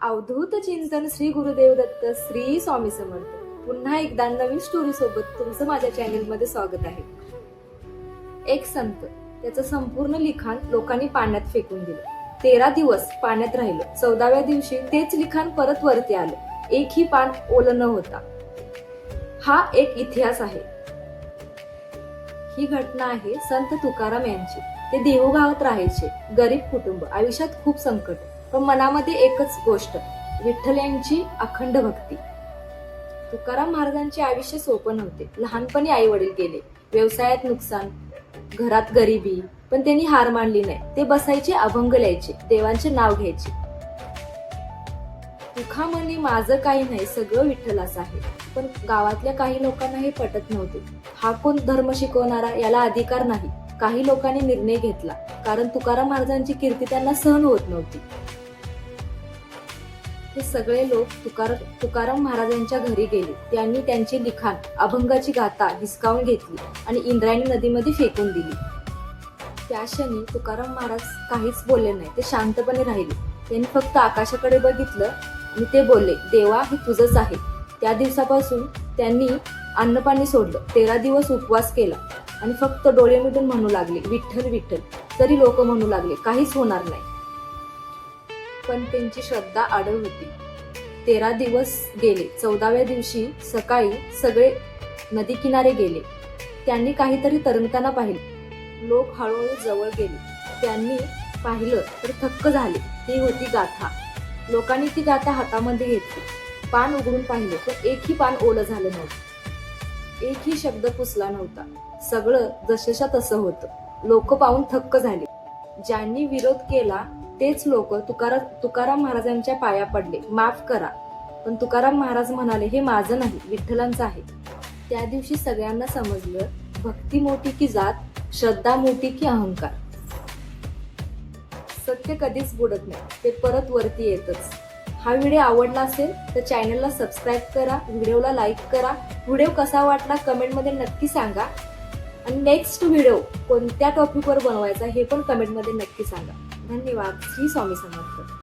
अवधूत चिंतन श्री गुरुदेव दत्त श्री स्वामी समर्थ. पुन्हा एकदा नवीन स्टोरी सोबत तुमचं माझ्या चॅनेल मध्ये स्वागत आहे. एक संत, त्याचं संपूर्ण लिखाण लोकांनी पाण्यात फेकून दिलं. 13 दिवस पाण्यात राहिलं. 14व्या दिवशी तेच लिखाण परत वरती आलं. एकही पान ओलं न होता. हा एक इतिहास आहे. ही घटना आहे संत तुकाराम यांची. ते देहूगावात राहायचे. गरीब कुटुंब, आयुष्यात खूप संकट, पण मनामध्ये एकच गोष्ट, विठ्ठल यांची अखंड भक्ती. तुकाराम महाराजांचे आयुष्य सोपं नव्हते. लहानपणी आई वडील गेले, व्यवसायात नुकसान, घरात गरिबी, पण त्यांनी हार मानली नाही. ते बसायचे, अभंग लिहायचे, देवांचे नाव घ्यायचे. तुका म्हणे माझं काही नाही, सगळं विठ्ठलाचं आहे. पण गावातल्या काही लोकांना हे पटत नव्हते. हा कोण धर्म शिकवणारा, याला अधिकार नाही. काही लोकांनी निर्णय घेतला, कारण तुकाराम महाराजांची कीर्ती त्यांना सहन होत नव्हती. हे सगळे लोक तुकाराम महाराजांच्या घरी गेले. त्यांनी त्यांची लिखाण, अभंगाची गाथा हिसकावून घेतली आणि इंद्रायणी नदीमध्ये फेकून दिली. त्या क्षणी तुकाराम महाराज काहीच बोलले नाही. ते शांतपणे राहिले. त्यांनी फक्त आकाशाकडे बघितलं आणि ते बोलले, देवा हे तुझंच आहे. त्या दिवसापासून त्यांनी अन्नपाणी सोडलं. 13 दिवस उपवास केला आणि फक्त डोळे मिटून म्हणू लागले, विठ्ठल विठ्ठल. तरी लोक म्हणू लागले, काहीच होणार नाही. पण त्यांची श्रद्धा अडळ होती. 13 दिवस गेले. 14व्या दिवशी सकाळी सगळे नदी किनारे गेले. त्यांनी काहीतरी तरंगताना पाहिले. लोक हळूहळू जवळ गेले. त्यांनी पाहिलं तर थक्क झाले. ती होती गाथा. लोकांनी ती गाथा हातामध्ये घेतली. पान उघडून पाहिले, पण एकही पान ओलं झालं नव्हतं. एकही शब्द पुसला नव्हता. सगळं जसेच्या तसं होतं. लोक पाहून थक्क झाले. ज्यांनी विरोध केला तेच लोक तुकाराम महाराजांच्या पाया पडले, माफ करा. पण तुकाराम महाराज म्हणाले, हे माझं नाही, विठ्ठलांचं आहे. त्या दिवशी सगळ्यांना समजलं, भक्ती मोठी की जात, श्रद्धा मोठी की अहंकार. सत्य कधीच बुडत नाही, ते परत वरती येतच. हा व्हिडिओ आवडला असेल तर चॅनलला सबस्क्राईब करा, व्हिडिओला लाईक करा. व्हिडिओ कसा वाटला कमेंटमध्ये नक्की सांगा. आणि नेक्स्ट व्हिडिओ कोणत्या टॉपिकवर बनवायचा हे पण कमेंटमध्ये नक्की सांगा. धन्यवाद. श्री स्वामी समर्थ.